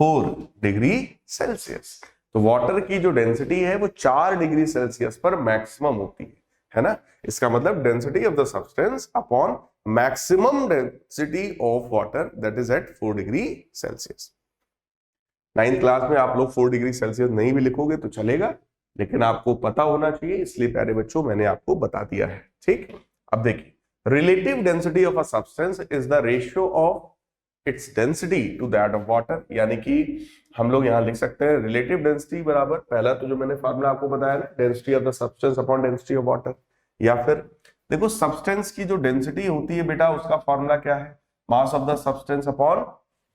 4 degree Celsius. तो वाटर की जो डेंसिटी है वो 4 डिग्री सेल्सियस पर मैक्सिमम होती है ना? इसका मतलब density of the substance upon maximum density of water that is at 4 degree Celsius. 9th class में आप लोग 4 डिग्री सेल्सियस नहीं भी लिखोगे तो चलेगा, लेकिन आपको पता होना चाहिए, इसलिए प्यारे बच्चों मैंने आपको बता दिया है। ठीक, अब देखिए relative density of a substance is the ratio of its density to that of water। यानी कि हम लोग यहां लिख सकते हैं relative density बराबर, पहला तो जो मैंने फार्मूला आपको बताया ना, density of the substance upon density of water। या फिर देखो सब्सटेंस की जो डेंसिटी होती है बेटा उसका फॉर्मूला क्या है? मास of the substance upon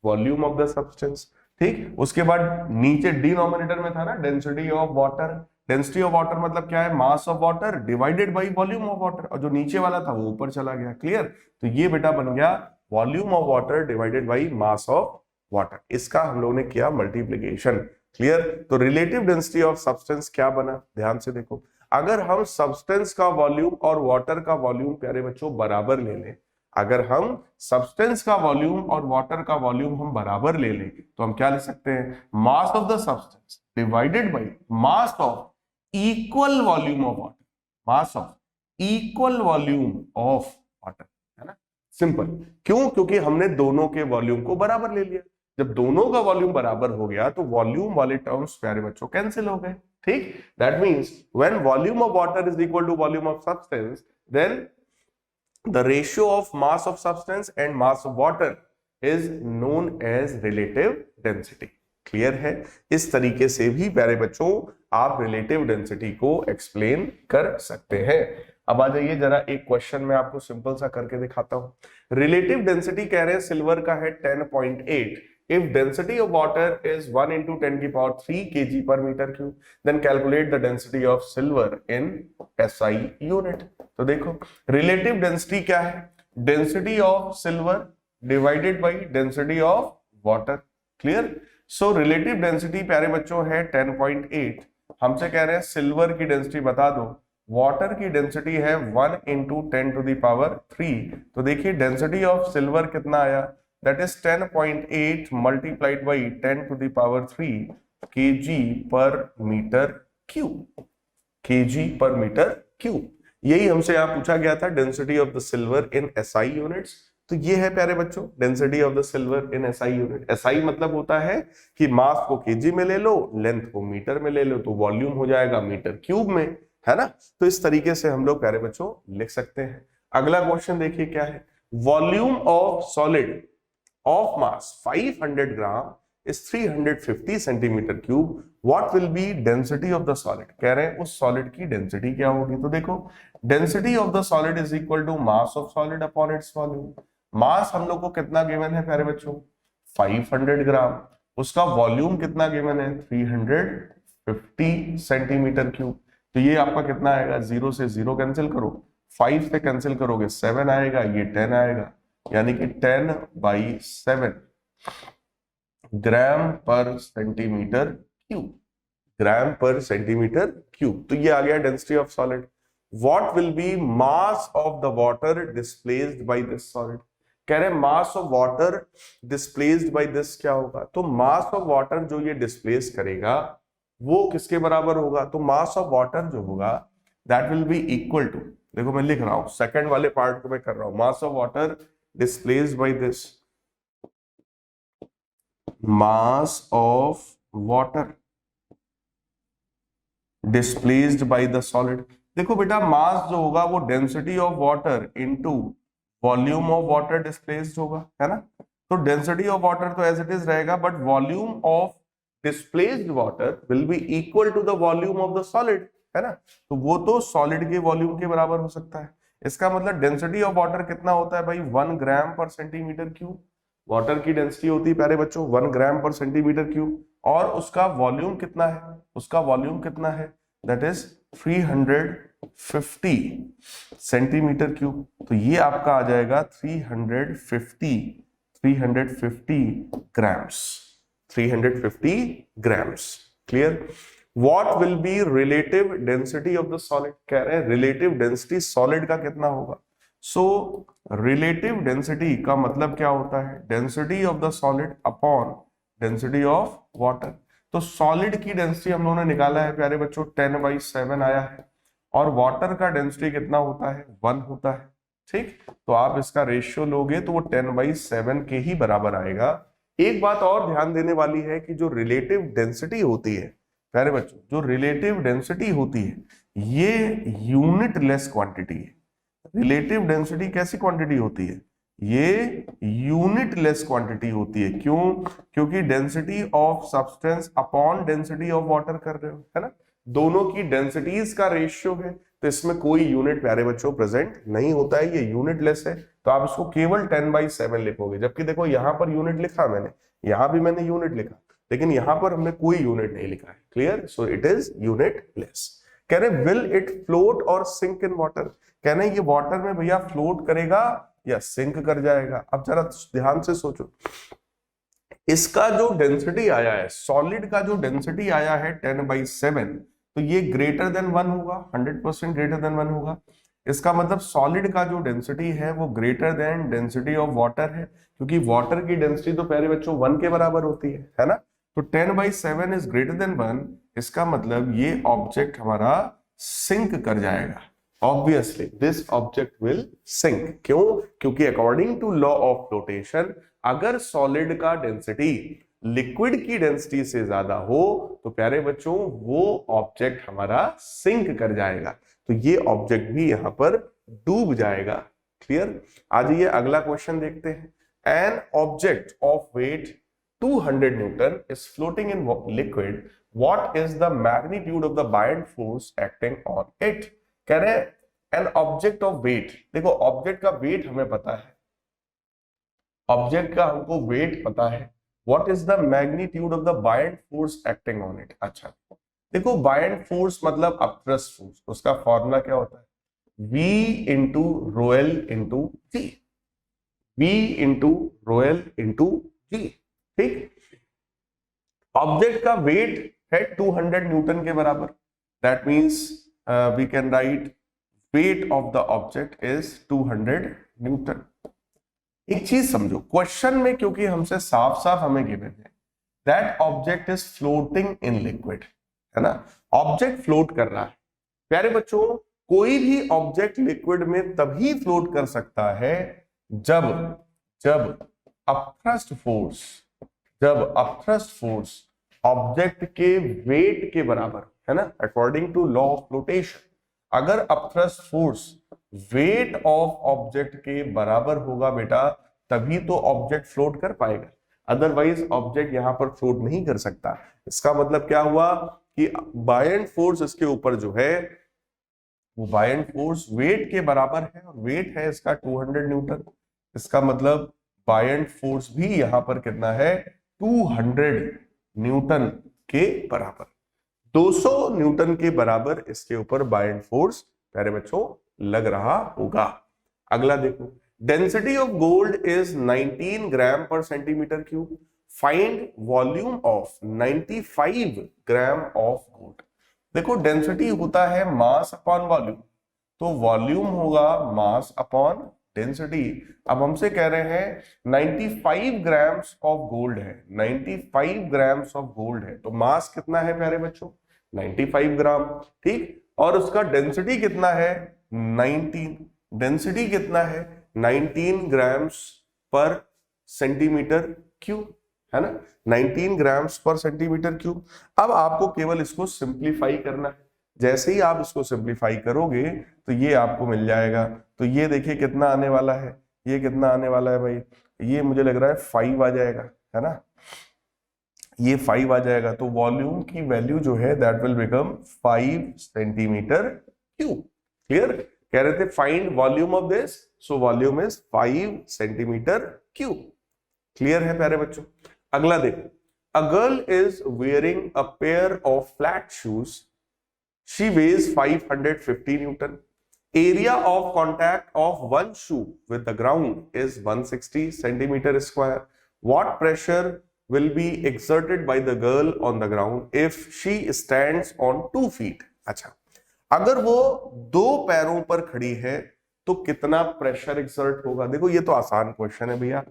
volume of the substance. ठीक, उसके बाद नीचे डिनोमिनेटर में था ना density of water. Density of water मतलब क्या है? Mass of water divided by volume of water, और जो नीचे वाला था वो ऊपर चला गया। क्लियर? तो ये बेटा बन गया volume of water divided by mass of water. इसका हम लोगों ने किया मल्टीप्लिकेशन। क्लियर? तो रिलेटिव डेंसिटी ऑफ सब्सटेंस क्या बना? ध्यान से देखो, अगर हम सब्सटेंस का वॉल्यूम और वाटर का वॉल्यूम प्यारे बच्चों बराबर ले लें, अगर हम सब्सटेंस का वॉल्यूम और वाटर का वॉल्यूम हम बराबर ले लें तो हम क्या लिख सकते हैं? Mass of the substance divided by mass of equal volume of water. Mass of equal volume of water, है ना? सिंपल। क्यों? क्योंकि हमने दोनों के वॉल्यूम को बराबर ले लिया। जब दोनों का वॉल्यूम बराबर हो गया तो वॉल्यूम वाले टर्म्स प्यारे बच्चों कैंसिल हो गए। ठीक, that means when volume of water is equal to volume of substance then the ratio of mass of substance and mass of water is known as relative density। Clear है? इस तरीके से भी प्यारे बच्चों आप रिलेटिव डेंसिटी को एक्सप्लेन कर सकते हैं। अब आ जाइए जरा एक क्वेश्चन में आपको सिंपल सा करके दिखाता हूं। रिलेटिव डेंसिटी कह रहे हैं सिल्वर का है 10.8। If density of water is 1 into 10 की power 3 kg per meter cube, then calculate the density of silver in SI unit। तो देखो रिलेटिव डेंसिटी क्या है? Density of silver divided by density of water. Clear? So relative density प्यारे बच्चों है 10.8 हमसे कह रहे हैं सिल्वर की डेंसिटी बता दो। वाटर की डेंसिटी है 1 इंटू 10⁻³ तो देखिए डेंसिटी ऑफ सिल्वर कितना आया, that is 10.8 multiplied by 10⁻³ kg पर मीटर क्यूब, kg पर मीटर क्यूब। यही हमसे यहाँ पूछा गया था, density of the silver in SI units. तो ये है प्यारे बच्चों density of the silver in SI unit. SI मतलब होता है कि मास को kg में ले लो, लेंथ को मीटर में ले लो, तो वॉल्यूम हो जाएगा मीटर क्यूब में, है ना। तो इस तरीके से हम लोग प्यारे बच्चों लिख सकते हैं। अगला क्वेश्चन देखिए क्या है, volume of solid of mass 500 gram is 350 centimetre cube, what will be density of the solid. कह रहे हैं उस सॉलिड की डेंसिटी क्या होगी। तो देखो density of the solid is equal to mass of solid upon its volume. Mass हम लोग को कितना गिवन है प्यारे बच्चों, 500 ग्राम। उसका वॉल्यूम कितना गिवन है, 350 सेंटीमीटर क्यूब। तो ये आपका कितना आएगा, 0 से 0 कैंसिल करो, 5 से कैंसिल करोगे 7 आएगा, ये 10 आएगा, यानी कि 10/7 ग्राम पर सेंटीमीटर क्यूब, ग्राम पर सेंटीमीटर क्यूब। तो ये आ गया density of solid. What will be mass of the water displaced by this solid. कह रहे mass of water displaced by this क्या होगा, तो मास ऑफ वाटर जो ये डिस्प्लेस करेगा वो किसके बराबर होगा, तो मास ऑफ वाटर जो होगा that will be equal to, देखो मैं लिख रहा हूं सेकंड वाले पार्ट को मैं कर रहा हूं, mass of water displaced by this, mass of water displaced by the solid। देखो बेटा मास जो होगा वो density of water into volume of water displaced होगा, है ना। तो डेंसिटी ऑफ वाटर तो एज इट इज रहेगा, but volume of displaced water will be equal to the volume of the solid, है ना। तो वो तो सॉलिड के वॉल्यूम के बराबर हो सकता है। इसका मतलब डेंसिटी ऑफ वाटर कितना होता है भाई, 1 ग्राम पर सेंटीमीटर क्यूब। वाटर की डेंसिटी होती है प्यारे बच्चों 1 ग्राम पर सेंटीमीटर क्यूब, और उसका वॉल्यूम कितना है, उसका वॉल्यूम कितना है, दैट इज 350 सेंटीमीटर क्यूब। तो ये आपका आ जाएगा 350 grams, 350 grams. Clear. What will be relative density of the solid. कह रहे हैं रिलेटिव डेंसिटी सॉलिड का कितना होगा। सो रिलेटिव डेंसिटी का मतलब क्या होता है, density of the solid upon density of water. तो सॉलिड की डेंसिटी हम लोगों ने निकाला है प्यारे बच्चों 10/7 आया है, और वाटर का डेंसिटी कितना होता है, 1 होता है। ठीक, तो आप इसका रेशियो लोगे तो वो 10/7 के ही बराबर आएगा। एक बात और ध्यान देने वाली है कि जो रिलेटिव डेंसिटी होती है प्यारे बच्चों, जो रिलेटिव डेंसिटी होती है ये यूनिट लेस क्वांटिटी है। रिलेटिव डेंसिटी कैसी क्वांटिटी होती है, ये यूनिट लेस क्वांटिटी होती है। क्यों, क्योंकि density of substance upon density of water कर रहे हो, है ना। दोनों की डेंसिटीज का रेशियो है, तो इसमें कोई यूनिट प्यारे बच्चों प्रेजेंट नहीं होता है, ये यूनिट लेस है। तो आप इसको केवल 10/7 लिखोगे, जबकि देखो यहां पर यूनिट लिखा मैंने, यहां भी मैंने यूनिट लिखा, लेकिन यहां पर हमने कोई यूनिट नहीं लिखा है। Clear, so it is unit less. कह रहे विल इट फ्लोट और सिंक इन वाटर। कहना ये वाटर में भैया फ्लोट करेगा या सिंक कर जाएगा। अब जरा ध्यान से सोचो, इसका जो डेंसिटी आया है, सॉलिड का जो डेंसिटी आया है 10/7, तो ये ग्रेटर देन 1 होगा, 100% ग्रेटर देन 1 होगा। इसका मतलब सॉलिड का जो डेंसिटी है वो greater than density of water है, क्योंकि वाटर की डेंसिटी तो प्यारे बच्चों 1 के बराबर होती है ना। तो 10/7 इज ग्रेटर देन 1, इसका मतलब ये ऑब्जेक्ट हमारा सिंक कर जाएगा। Obviously, this object will sink। क्यों, क्योंकि according to law of flotation अगर सॉलिड का डेंसिटी लिक्विड की डेंसिटी से ज्यादा हो तो प्यारे बच्चों वो ऑब्जेक्ट हमारा सिंक कर जाएगा, तो ये ऑब्जेक्ट भी यहां पर डूब जाएगा। क्लियर। आज ये अगला क्वेश्चन देखते हैं। An object of weight 200 newton is floating in liquid, what is the magnitude of the buoyant force acting on it. कह रहे हैं एन ऑब्जेक्ट ऑफ वेट, देखो ऑब्जेक्ट का वेट हमें पता है, ऑब्जेक्ट का हमको वेट पता है, what is the magnitude of the buoyant force acting on it. अच्छा देखो बायंट फोर्स मतलब अपथ्रस्ट फोर्स, उसका फॉर्मूला क्या होता है, V into rho l into g, V into rho l into g. ठीक, ऑब्जेक्ट का वेट है 200 न्यूटन के बराबर। That means we can write weight of the object is 200 newton. एक चीज समझो, क्वेश्चन में क्योंकि हमसे साफ साफ हमें गिवन है that object is floating in liquid, है ना, ऑब्जेक्ट फ्लोट कर रहा है। प्यारे बच्चों, कोई भी ऑब्जेक्ट लिक्विड में तभी फ्लोट कर सकता है जब जब अपथ्रस्ट फोर्स ऑब्जेक्ट के वेट के बराबर, है ना, according to law of flotation. अगर upthrust force weight of object के बराबर होगा बेटा, तभी तो ऑब्जेक्ट फ्लोट कर पाएगा, अदरवाइज ऑब्जेक्ट यहां पर फ्लोट नहीं कर सकता। इसका मतलब क्या हुआ कि बायएंड फोर्स इसके ऊपर जो है वो बायएंड फोर्स वेट के बराबर है, और वेट है इसका 200 न्यूटन। इसका मतलब बायएंड फोर्स भी यहां पर कितना है, 200 न्यूटन के बराबर, 200 न्यूटन के बराबर इसके ऊपर बायएंड फोर्स प्यारे बच्चों लग रहा होगा। अगला देखो, डेंसिटी ऑफ गोल्ड इज 19 ग्राम पर centimetre cube, find volume of 95 gram of gold. देखो, डेंसिटी होता है मास अपॉन वॉल्यूम, तो वॉल्यूम होगा मास अपॉन डेंसिटी। अब हमसे कह रहे हैं 95 ग्राम्स ऑफ गोल्ड है, 95 ग्राम्स ऑफ गोल्ड है, तो मास कितना है प्यारे बच्चों, 95 ग्राम, ठीक। और उसका डेंसिटी कितना है, 19, डेंसिटी कितना है, 19 ग्राम्स पर सेंटीमीटर क्यूब, है ना, 19 ग्राम्स पर सेंटीमीटर क्यूब। अब आपको केवल इसको सिंप्लीफाई करना है। जैसे ही आप इसको सिंप्लीफाई करोगे तो ये आपको मिल जाएगा। तो ये देखिए कितना आने वाला है, ये कितना आने वाला है भाई, ये मुझे लग रहा है 5 आ जाएगा, है ना, ये 5 आ जाएगा। तो वॉल्यूम की वैल्यू जो है that will become 5 centimetre cube. Clear, कह रहे थे find volume of this, so volume is 5 centimetre cube. Clear है प्यारे बच्चों। अगला देखो, a girl is wearing a pair of flat shoes, she weighs 550 newton, area of contact of one shoe with the ground is 160 centimeter square. What pressure will be exerted by the girl on the ground if she stands on 2 feet? अच्छा, अगर वो 2 पैरों पर खड़ी है तो कितना प्रेशर एक्सर्ट होगा। देखो ये तो आसान क्वेश्चन है भैया।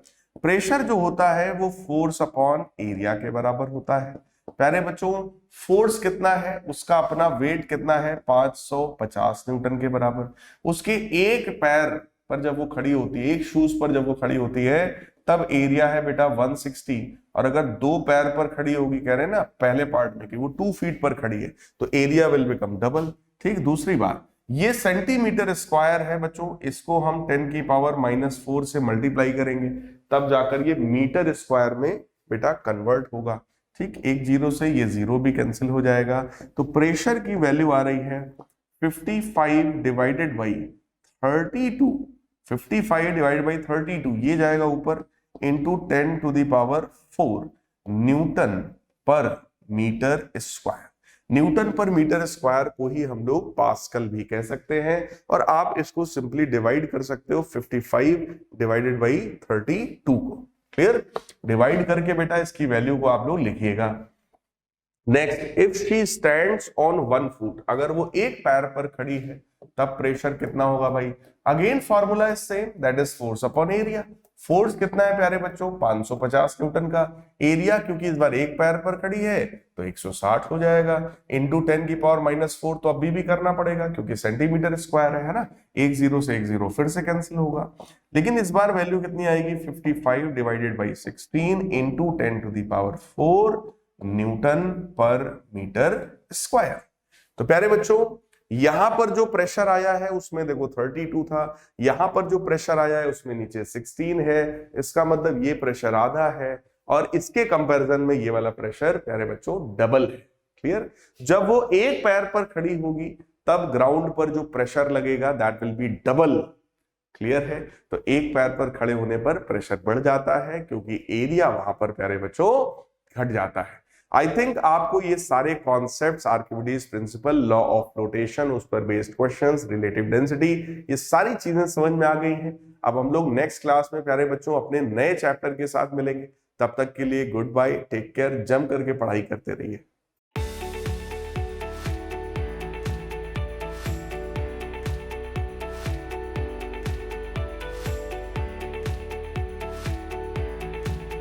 प्रेशर जो होता है वो फोर्स अपॉन एरिया के बराबर होता है। प्यारे बच्चों, फोर्स कितना है, उसका अपना वेट कितना है, 550 न्यूटन के बराबर। उसके एक पैर पर जब वो खड़ी होती है, एक शूज पर जब वो खड़ी होती है, तब एरिया है बेटा 160। और अगर 2 पैर पर खड़ी होगी, कह रहे हैं ना पहले पार्ट में कि वो 2 फीट पर खड़ी है, तो एरिया विल बिकम डबल। ठीक, दूसरी बात, ये सेंटीमीटर स्क्वायर है बच्चों, इसको हम 10 की पावर -4 से मल्टीप्लाई करेंगे, तब जाकर ये मीटर स्क्वायर में बेटा कन्वर्ट होगा। ठीक, एक जीरो से ये जीरो भी कैंसिल हो जाएगा। तो प्रेशर की वैल्यू आ रही है 55 डिवाइडेड बाई 32, 55 डिवाइडेड बाई 32, ये जाएगा ऊपर, into 10 to the power 4 newton per metre square. Newton per metre square को ही हम लोग पास्कल भी कह सकते हैं, और आप इसको सिंपली डिवाइड कर सकते हो 55 डिवाइडेड बाई 32 को। क्लियर, डिवाइड करके बेटा इसकी वैल्यू को आप लोग लिखिएगा। Next, if she stands on 1 foot, अगर वो एक पैर पर खड़ी है तब प्रेशर कितना होगा भाई। Again formula is same, that is force upon area. Force कितना है प्यारे बच्चों, 550 न्यूटन का। एरिया क्योंकि इस बार एक पैर पर खड़ी है तो 160 हो जाएगा, इंटू 10 की पावर -4, तो अभी भी करना पड़ेगा क्योंकि सेंटीमीटर स्क्वायर है ना, एक जीरो से एक जीरो फिर से कैंसिल होगा। लेकिन इस बार वैल्यू कितनी आएगी, 55 divided by 16 into 10 to the power 4 newton per metre square. तो प्यारे बच्चों, यहां पर जो प्रेशर आया है उसमें देखो 32 था, यहां पर जो प्रेशर आया है उसमें नीचे 16 है, इसका मतलब ये प्रेशर आधा है, और इसके कंपैरिजन में ये वाला प्रेशर प्यारे बच्चों डबल है। क्लियर, जब वो एक पैर पर खड़ी होगी तब ग्राउंड पर जो प्रेशर लगेगा that will B double. Clear है, तो एक पैर पर खड़े होने पर प्रेशर बढ़ जाता है क्योंकि एरिया वहां पर प्यारे बच्चों घट जाता है। आई थिंक आपको ये सारे concepts, Archimedes principal, law of flotation, उस पर बेस्ड क्वेश्चंस, रिलेटिव डेंसिटी, ये सारी चीजें समझ में आ गई हैं। अब हम लोग नेक्स्ट क्लास में प्यारे बच्चों अपने नए चैप्टर के साथ मिलेंगे। तब तक के लिए गुड बाय, टेक केयर, जम करके पढ़ाई करते रहिए।